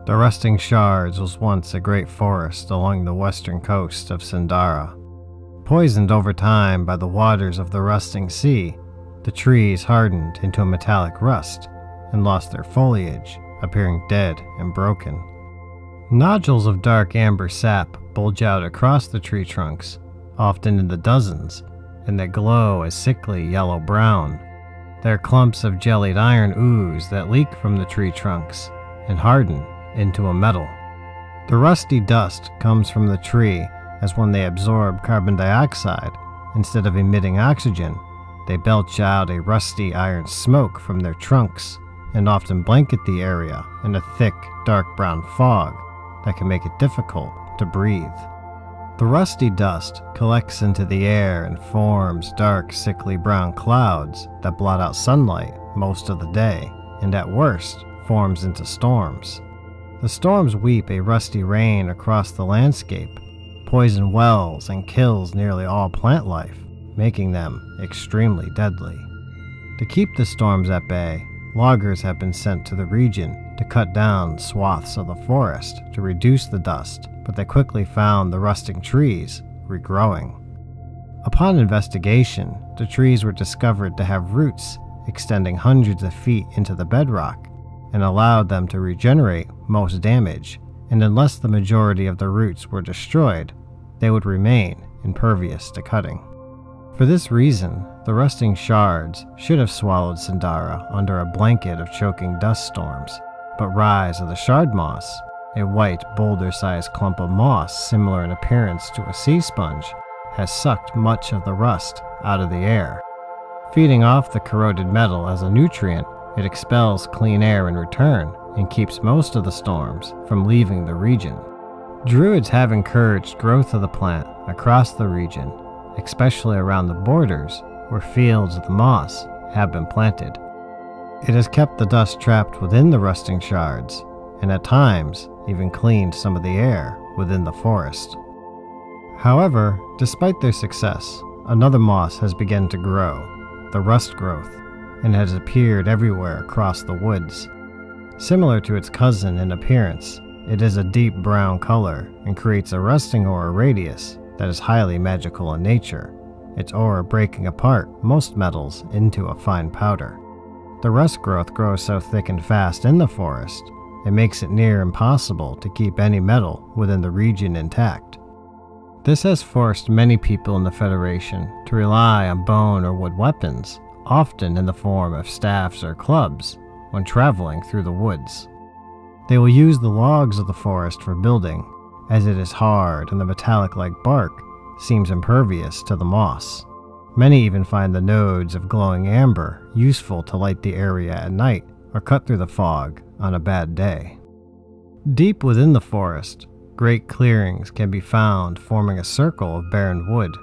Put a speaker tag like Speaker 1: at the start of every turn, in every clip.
Speaker 1: The Rusting Shards was once a great forest along the western coast of Cindara. Poisoned over time by the waters of the rusting sea, the trees hardened into a metallic rust and lost their foliage, appearing dead and broken. Nodules of dark amber sap bulge out across the tree trunks, often in the dozens, and they glow a sickly yellow-brown. They are clumps of jellied iron ooze that leak from the tree trunks and harden into a metal. The rusty dust comes from the tree as when they absorb carbon dioxide, instead of emitting oxygen, they belch out a rusty iron smoke from their trunks and often blanket the area in a thick, dark brown fog that can make it difficult to breathe. The rusty dust collects into the air and forms dark, sickly brown clouds that blot out sunlight most of the day, and at worst forms into storms. The storms weep a rusty rain across the landscape, poison wells, and kills nearly all plant life, making them extremely deadly. To keep the storms at bay, loggers have been sent to the region to cut down swaths of the forest to reduce the dust, but they quickly found the rusting trees regrowing. Upon investigation, the trees were discovered to have roots extending hundreds of feet into the bedrock, and allowed them to regenerate most damage, and unless the majority of the roots were destroyed, they would remain impervious to cutting. For this reason, the Rusting Shards should have swallowed Cindara under a blanket of choking dust storms, but rise of the shard moss, a white, boulder-sized clump of moss similar in appearance to a sea sponge, has sucked much of the rust out of the air. Feeding off the corroded metal as a nutrient, it expels clean air in return and keeps most of the storms from leaving the region. Druids have encouraged growth of the plant across the region, especially around the borders where fields of the moss have been planted. It has kept the dust trapped within the Rusting Shards, and at times even cleaned some of the air within the forest. However, despite their success, another moss has begun to grow, the rust growth, and has appeared everywhere across the woods. Similar to its cousin in appearance, it is a deep brown color and creates a rusting aura radius that is highly magical in nature, its aura breaking apart most metals into a fine powder. The rust growth grows so thick and fast in the forest, it makes it near impossible to keep any metal within the region intact. This has forced many people in the Federation to rely on bone or wood weapons, often in the form of staffs or clubs, when traveling through the woods. They will use the logs of the forest for building, as it is hard and the metallic-like bark seems impervious to the moss. Many even find the nodes of glowing amber useful to light the area at night or cut through the fog on a bad day. Deep within the forest, great clearings can be found forming a circle of barren wood.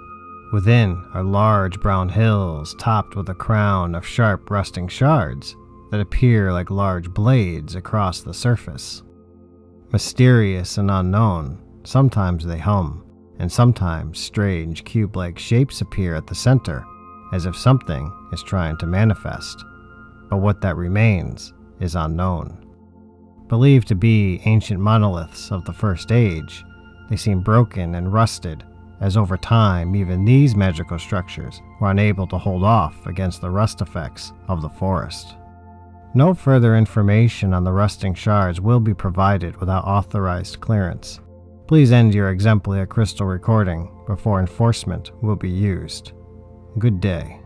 Speaker 1: Within are large brown hills topped with a crown of sharp rusting shards that appear like large blades across the surface. Mysterious and unknown, sometimes they hum, and sometimes strange cube-like shapes appear at the center, as if something is trying to manifest. But what that remains is unknown. Believed to be ancient monoliths of the First Age, they seem broken and rusted, as over time even these magical structures were unable to hold off against the rust effects of the forest. No further information on the Rusting Shards will be provided without authorized clearance. Please end your exemplar crystal recording before enforcement will be used. Good day.